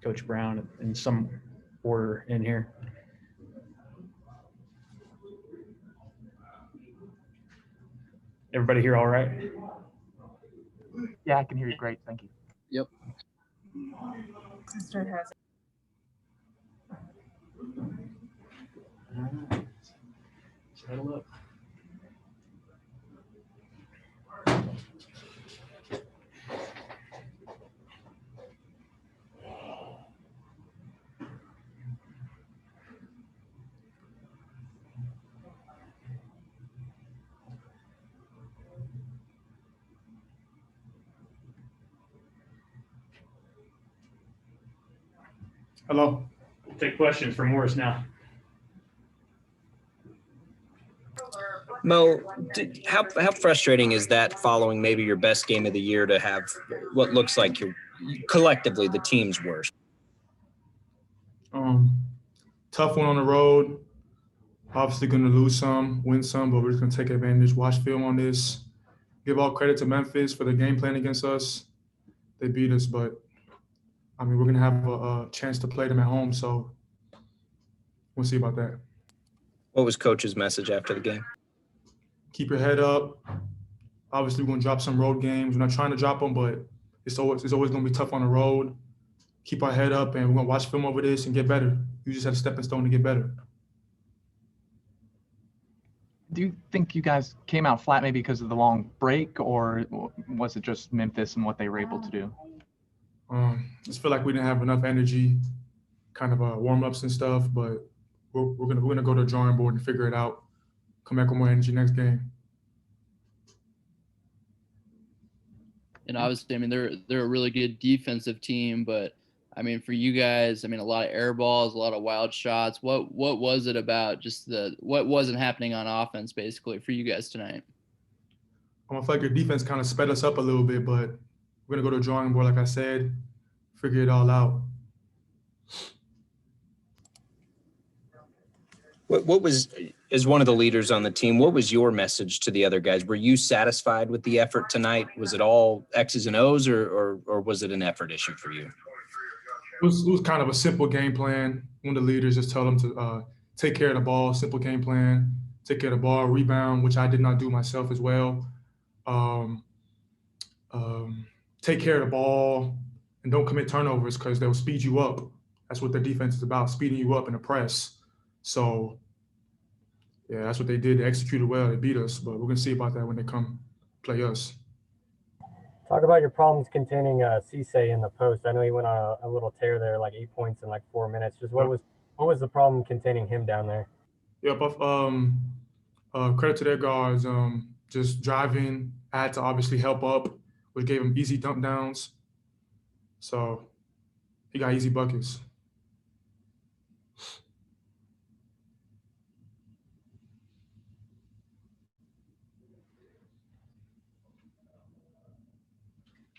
Coach Brown in some order in here. Everybody here all right? Yeah, I can hear you great. Thank you. Yep. Sister has Settle up. Hello. We'll take questions from Morris now. Mo, how frustrating is that following maybe your best game of the year to have what looks like your collectively the team's worst? Tough one on the road. Obviously going to lose some, win some, but we're just going to take advantage, watch film on this. Give all credit to Memphis for the game plan against us. They beat us, but, I mean, we're going to have a chance to play them at home, so we'll see about that. What was Coach's message after the game? Keep your head up. Obviously, we're going to drop some road games. We're not trying to drop them, but it's always going to be tough on the road. Keep our head up, and we're going to watch film over this and get better. You just have a stepping stone to get better. Do you think you guys came out flat maybe because of the long break, or was it just Memphis and what they were able to do? I just feel like we didn't have enough energy, kind of warm-ups and stuff, but we're gonna go to the drawing board and figure it out. Come back with more energy next game. And obviously, I mean, they're a really good defensive team, but I mean, for you guys, I mean, a lot of air balls, a lot of wild shots. What was it about just what wasn't happening on offense basically for you guys tonight? I feel like your defense kind of sped us up a little bit, but we're gonna go to the drawing board, like I said, figure it all out. What was, as one of the leaders on the team, what was your message to the other guys? Were you satisfied with the effort tonight? Was it all X's and O's, or was it an effort issue for you? It was kind of a simple game plan. One of the leaders just told them to take care of the ball, simple game plan, take care of the ball, rebound, which I did not do myself as well. Take care of the ball and don't commit turnovers because they'll speed you up. That's what their defense is about, speeding you up in the press. So, yeah, that's what they did. They executed well. They beat us, but we're going to see about that when they come play us. Talk about your problems containing Cisse in the post. I know he went on a little tear there, like 8 points in like 4 minutes. Just what was the problem containing him down there? Yep. Credit to their guards. Just driving. I had to obviously help up, which gave him easy dump downs. So he got easy buckets.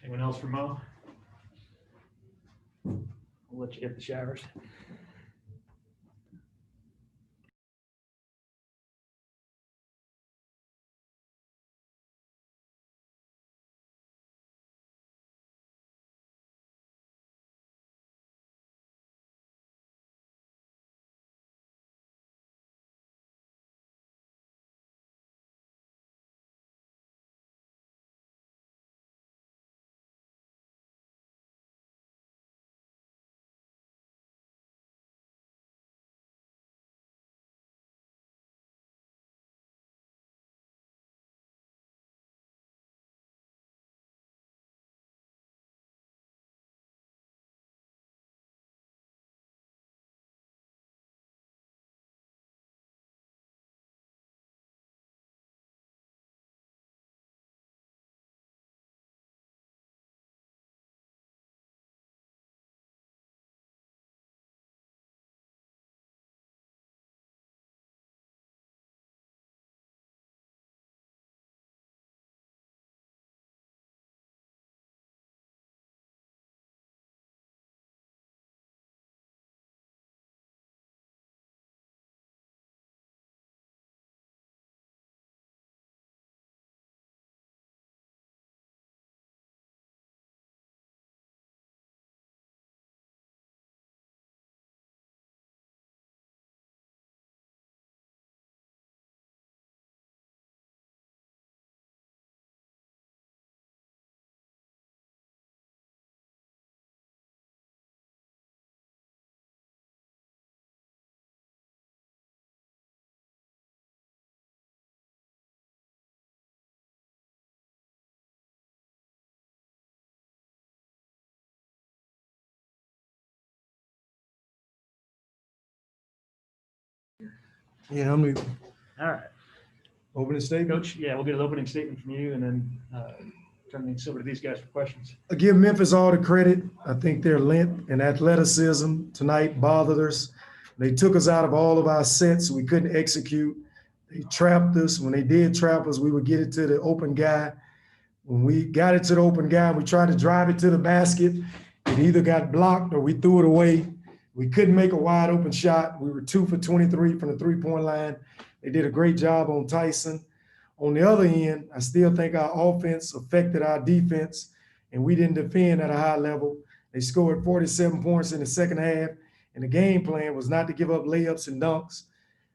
Anyone else for Mo? I'll let you hit the showers. Yeah, I'm the All right. opening statement. Coach, yeah, we'll get an opening statement from you and then turn things over to these guys for questions. I give Memphis all the credit. I think their length and athleticism tonight bothered us. They took us out of all of our sets. We couldn't execute. They trapped us. When they did trap us, we would get it to the open guy. When we got it to the open guy, we tried to drive it to the basket. It either got blocked or we threw it away. We couldn't make a wide open shot. We were 2 for 23 from the three-point line. They did a great job on Tyson. On the other end, I still think our offense affected our defense, and we didn't defend at a high level. They scored 47 points in the second half, and the game plan was not to give up layups and dunks.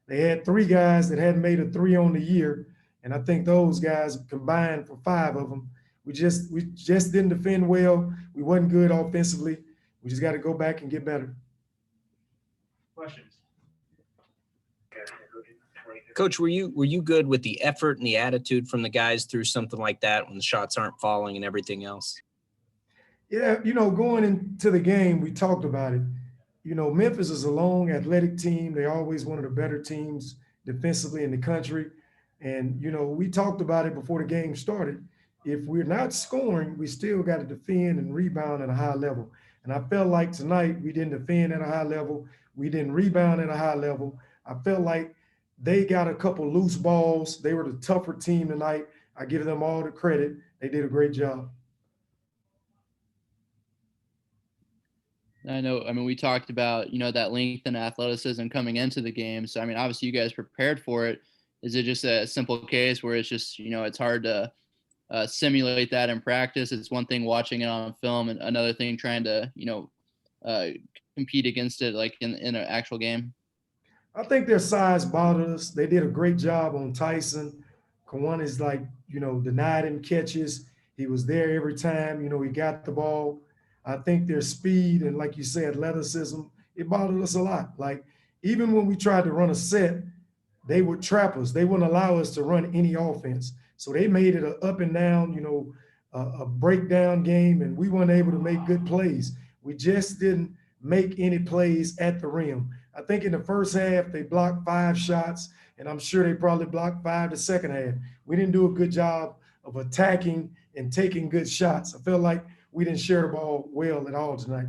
They had 3 guys that hadn't made a 3 on the year, and I think those guys combined for 5 of them. We just didn't defend well. We wasn't good offensively. We just got to go back and get better. Questions? Coach, were you good with the effort and the attitude from the guys through something like that when the shots aren't falling and everything else? Yeah, going into the game, we talked about it. Memphis is a long, athletic team. They're always one of the better teams defensively in the country. And, we talked about it before the game started. If we're not scoring, we still got to defend and rebound at a high level. And I felt like tonight we didn't defend at a high level. We didn't rebound at a high level. I felt like they got a couple loose balls. They were the tougher team tonight. I give them all the credit. They did a great job. I know. I mean, we talked about, that length and athleticism coming into the game. So, I mean, obviously you guys prepared for it. Is it just a simple case where it's just, it's hard to simulate that in practice? It's one thing watching it on film and another thing trying to, compete against it like in an actual game? I think their size bothered us. They did a great job on Tyson. Kawan is denied him catches. He was there every time, he got the ball. I think their speed and, like you said, athleticism, it bothered us a lot. Like, even when we tried to run a set, they would trap us. They wouldn't allow us to run any offense. So they made it an up and down, a breakdown game, and we weren't able to make good plays. We just didn't make any plays at the rim. I think in the first half, they blocked 5 shots, and I'm sure they probably blocked 5 the second half. We didn't do a good job of attacking and taking good shots. I felt like we didn't share the ball well at all tonight.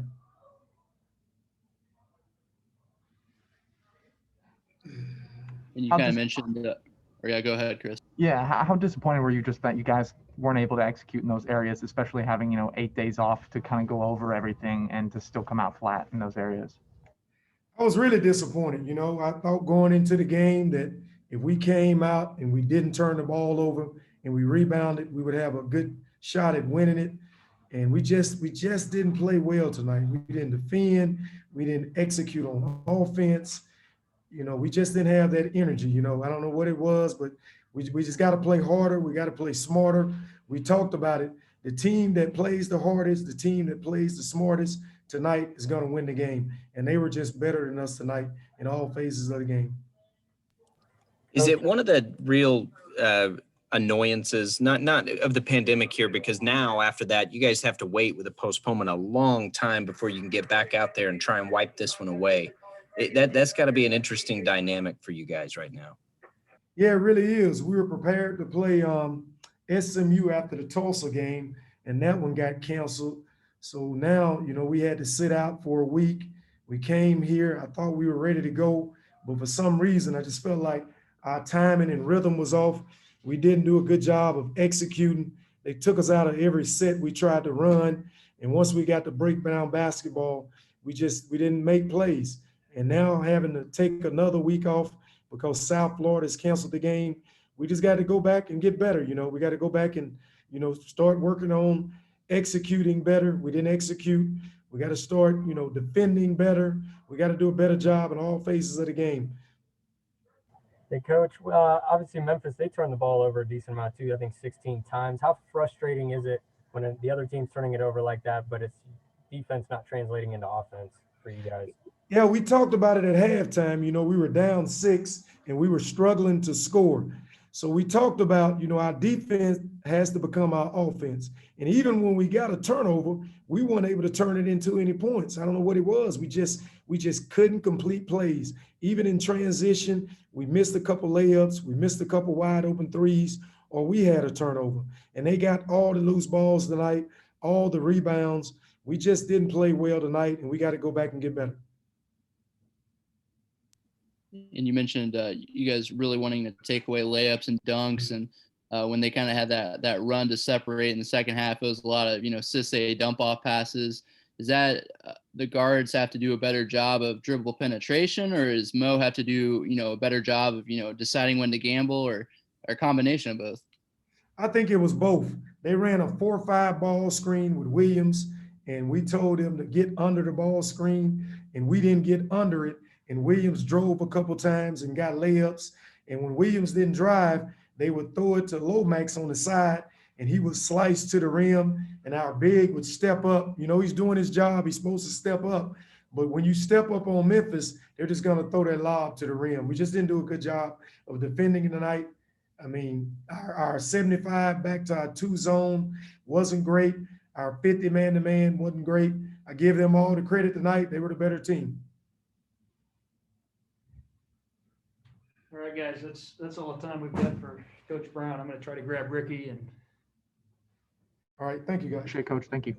And you kind of mentioned that. Or yeah, go ahead, Chris. Yeah, how disappointed were you just that you guys weren't able to execute in those areas, especially having, 8 days off to kind of go over everything and to still come out flat in those areas? I was really disappointed. I thought going into the game that if we came out and we didn't turn the ball over and we rebounded, we would have a good shot at winning it. And we just didn't play well tonight. We didn't defend. We didn't execute on offense. We just didn't have that energy. I don't know what it was, but we just got to play harder. We got to play smarter. We talked about it. The team that plays the hardest, the team that plays the smartest tonight is going to win the game. And they were just better than us tonight in all phases of the game. Is it one of the real annoyances, not of the pandemic here, because now after that, you guys have to wait with a postponement a long time before you can get back out there and try and wipe this one away. That's got to be an interesting dynamic for you guys right now. Yeah, it really is. We were prepared to play SMU after the Tulsa game, and that one got canceled. So now, we had to sit out for a week. We came here. I thought we were ready to go, but for some reason, I just felt like our timing and rhythm was off. We didn't do a good job of executing. They took us out of every set we tried to run. And once we got to breakdown basketball, we didn't make plays. And now having to take another week off because South Florida's canceled the game, we just got to go back and get better. We got to go back and, start working on executing better. We didn't execute. We got to start, defending better. We got to do a better job in all phases of the game. Hey, Coach, obviously Memphis, they turned the ball over a decent amount too, I think 16 times. How frustrating is it when the other team's turning it over like that, but it's defense not translating into offense for you guys? Yeah, we talked about it at halftime. We were down 6 and we were struggling to score. So we talked about, our defense has to become our offense. And even when we got a turnover, we weren't able to turn it into any points. I don't know what it was. We just couldn't complete plays. Even in transition, we missed a couple layups, we missed a couple wide open threes, or we had a turnover. And they got all the loose balls tonight, all the rebounds. We just didn't play well tonight, and we got to go back and get better. And you mentioned you guys really wanting to take away layups and dunks, and when they kind of had that run to separate in the second half, it was a lot of Cisse dump off passes. Is that the guards have to do a better job of dribble penetration, or does Mo have to do a better job of deciding when to gamble, or a combination of both? I think it was both. They ran a 4-5 ball screen with Williams, and we told them to get under the ball screen, and we didn't get under it. And Williams drove a couple times and got layups. And when Williams didn't drive, they would throw it to Lomax on the side, and he would slice to the rim, and our big would step up. He's doing his job. He's supposed to step up. But when you step up on Memphis, they're just going to throw that lob to the rim. We just didn't do a good job of defending tonight. I mean, our 75 back to our 2 zone wasn't great. Our 50 man-to-man wasn't great. I give them all the credit tonight. They were the better team. All right, guys, that's all the time we've got for Coach Brown. I'm going to try to grab Ricky and. All right, thank you, guys. Appreciate it, Coach. Thank you.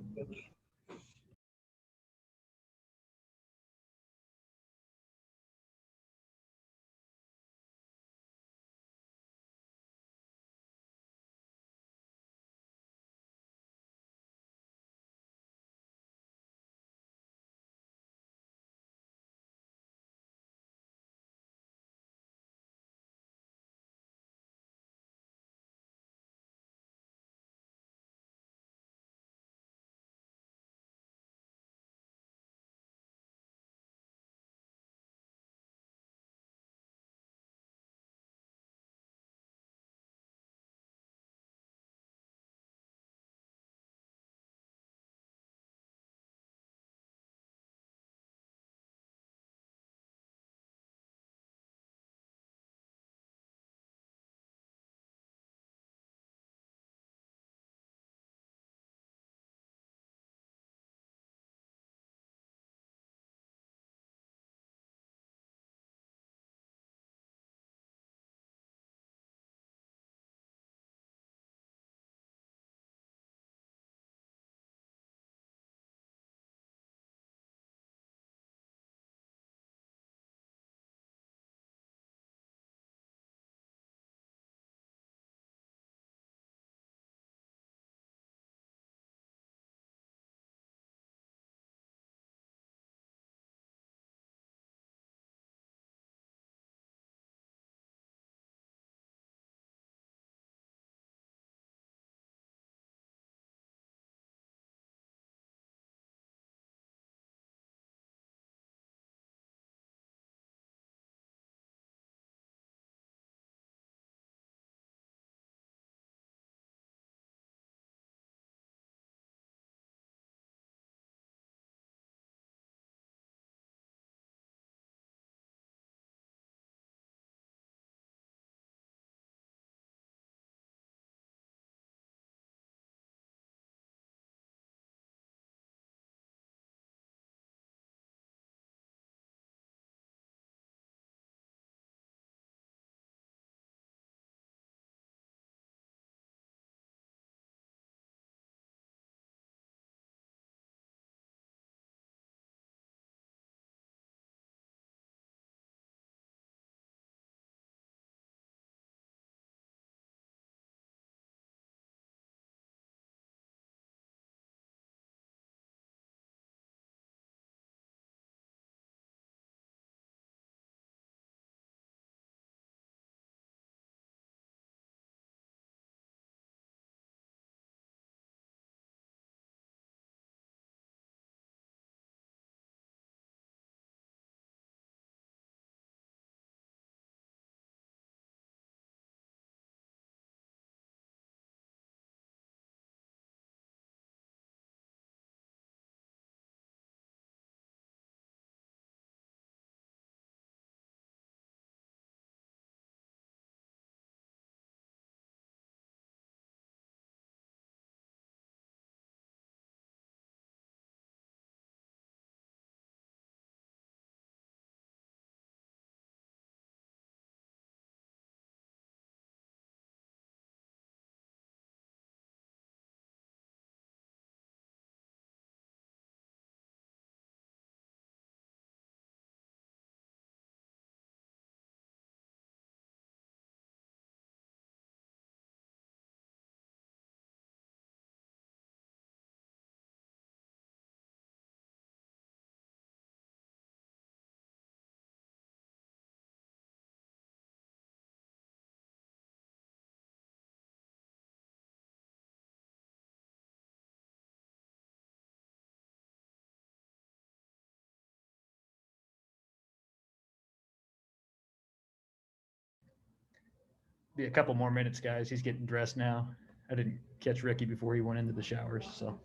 be a couple more minutes, guys. He's getting dressed now. I didn't catch Ricky before he went into the showers, so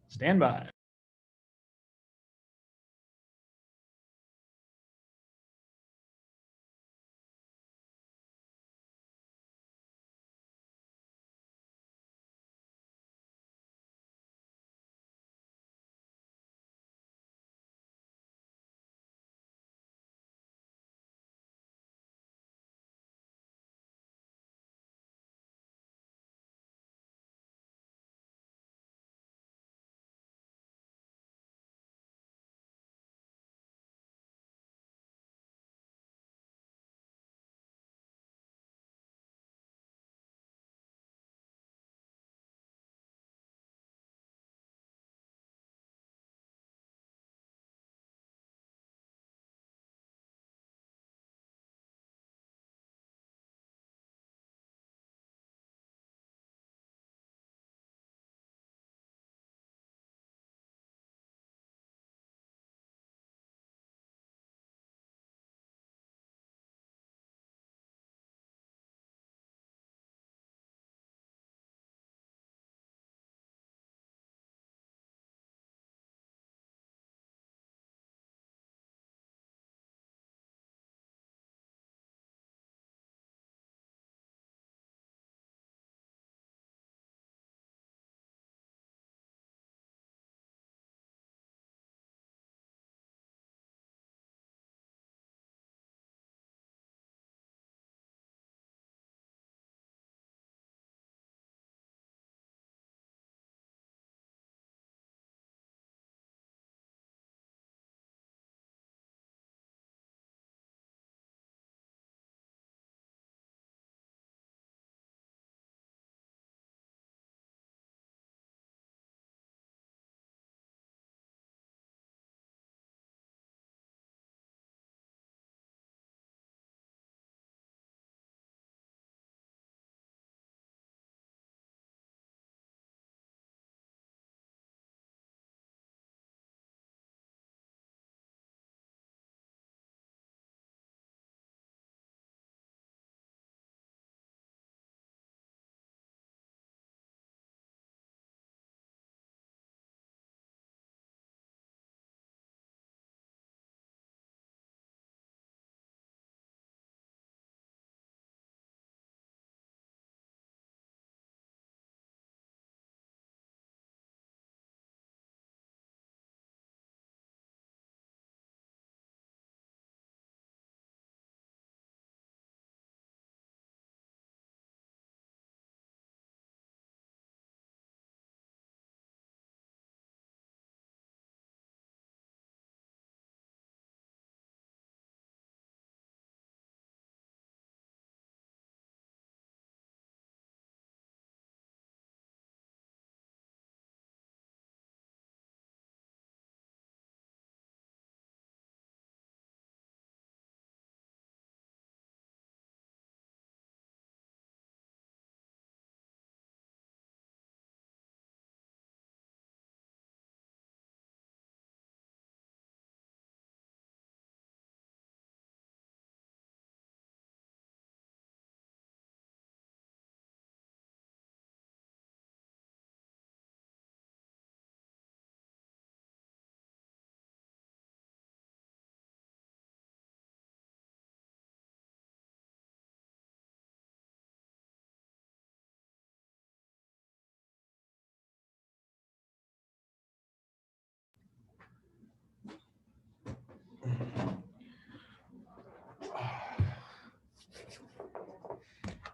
stand by.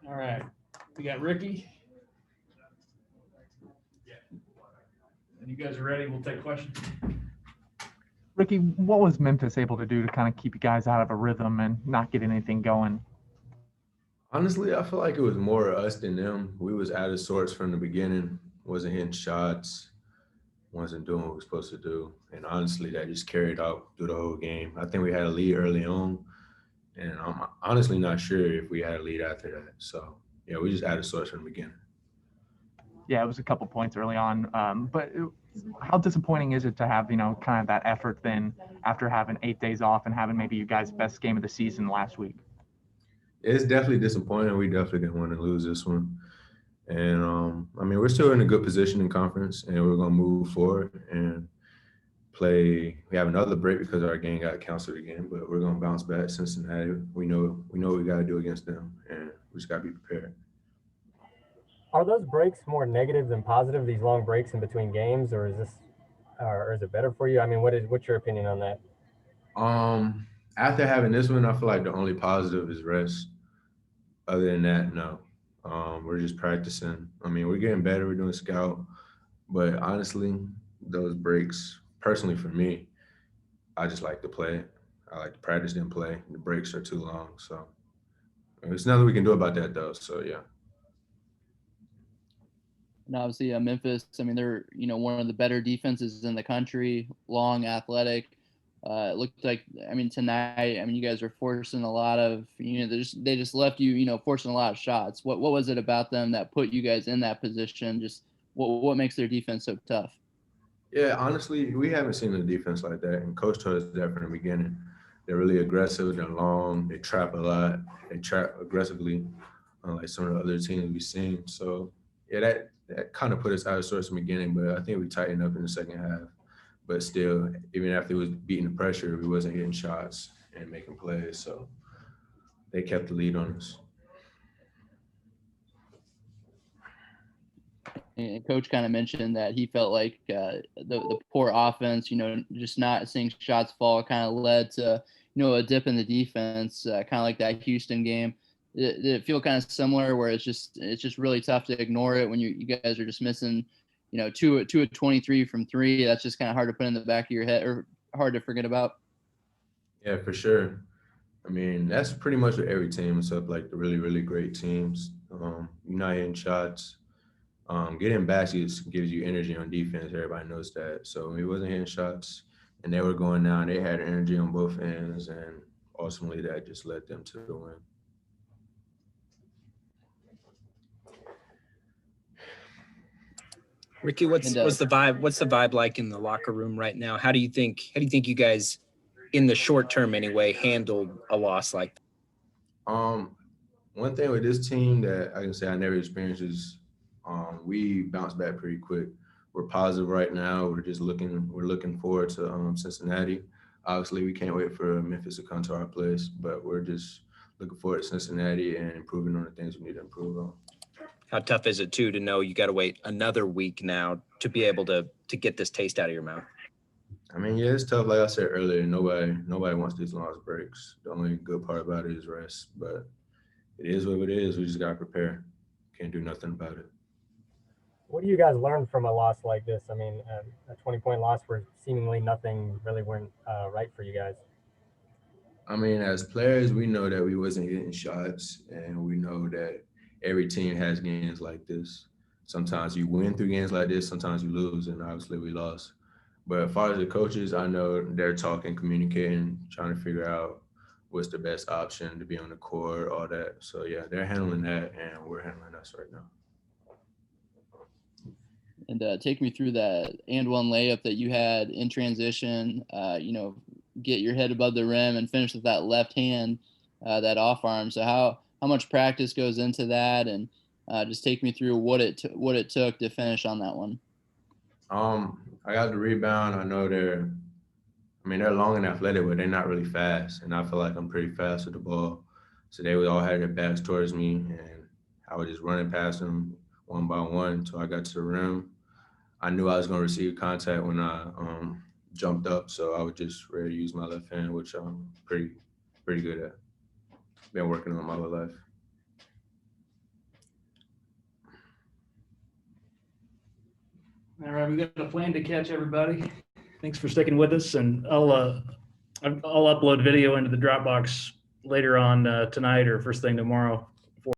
All right, we got Ricky. And you guys are ready? We'll take questions. Ricky, what was Memphis able to do to kind of keep you guys out of a rhythm and not get anything going? Honestly, I feel like it was more us than them. We was out of sorts from the beginning, wasn't hitting shots, wasn't doing what we were supposed to do. And honestly, that just carried out through the whole game. I think we had a lead early on, and I'm honestly not sure if we had a lead after that. So, yeah, we just out of sorts from the beginning. Yeah, it was a couple points early on. How disappointing is it to have, kind of that effort then after having 8 days off and having maybe you guys' best game of the season last week? It's definitely disappointing. We definitely didn't want to lose this one. And I mean, we're still in a good position in conference, and we're going to move forward and play. We have another break because our game got canceled again, but we're going to bounce back. Cincinnati, we know what we got to do against them, and we just got to be prepared. Are those breaks more negative than positive? These long breaks in between games, or is it better for you? I mean, what's your opinion on that? After having this one, I feel like the only positive is rest. Other than that, no. We're just practicing. I mean, we're getting better. We're doing scout, but honestly, those breaks, personally for me, I just like to play. I like to practice and play. The breaks are too long, so there's nothing we can do about that, though. So yeah. And obviously, Memphis, I mean, they're, one of the better defenses in the country, long, athletic. It looked like, I mean, tonight, I mean, you guys are forcing a lot of, they just left you, forcing a lot of shots. What was it about them that put you guys in that position? Just what makes their defense so tough? Yeah, honestly, we haven't seen a defense like that. And Coach told us that from the beginning. They're really aggressive. They're long. They trap a lot. They trap aggressively, unlike some of the other teams we've seen. So, yeah, that kind of put us out of sorts in the beginning, but I think we tightened up in the second half. But still, even after it was beating the pressure, we wasn't hitting shots and making plays. So they kept the lead on us. And Coach kind of mentioned that he felt like the poor offense, just not seeing shots fall kind of led to, a dip in the defense, kind of like that Houston game. Did it feel kind of similar where it's just really tough to ignore it when you guys are just missing, 2 of 23 from 3? That's just kind of hard to put in the back of your head or hard to forget about. Yeah, for sure. I mean, that's pretty much with every team except like the really, really great teams. You're not hitting shots. Getting baskets gives you energy on defense. Everybody knows that. So we wasn't hitting shots and they were going down. They had energy on both ends, and ultimately that just led them to the win. Ricky, what's the vibe? What's the vibe like in the locker room right now? How do you think you guys, in the short term anyway, handled a loss like that? One thing with this team that I can say I never experienced is we bounce back pretty quick. We're positive right now. We're looking forward to Cincinnati. Obviously, we can't wait for Memphis to come to our place, but we're just looking forward to Cincinnati and improving on the things we need to improve on. How tough is it too to know you got to wait another week now to be able to get this taste out of your mouth? I mean, yeah, it's tough. Like I said earlier, nobody wants these long breaks. The only good part about it is rest, but it is what it is. We just got to prepare. Can't do nothing about it. What do you guys learn from a loss like this? I mean, a 20-point loss where seemingly nothing really went right for you guys. I mean, as players, we know that we wasn't hitting shots, and we know that every team has games like this. Sometimes you win through games like this, sometimes you lose, and obviously we lost. But as far as the coaches, I know they're talking, communicating, trying to figure out what's the best option to be on the court, all that. So, yeah, they're handling that, and we're handling us right now. And take me through that and one layup that you had in transition, get your head above the rim and finish with that left hand, that off arm. So how much practice goes into that, and just take me through what it took to finish on that one. I got the rebound. I know they're long and athletic, but they're not really fast. And I feel like I'm pretty fast with the ball. So they would all have their backs towards me, and I was just running past them one by one until I got to the rim. I knew I was going to receive contact when I jumped up, so I was just ready to use my left hand, which I'm pretty good at. Been working on my whole life. All right, we got a plan to catch everybody. Thanks for sticking with us, and I'll upload video into the Dropbox later on tonight or first thing tomorrow.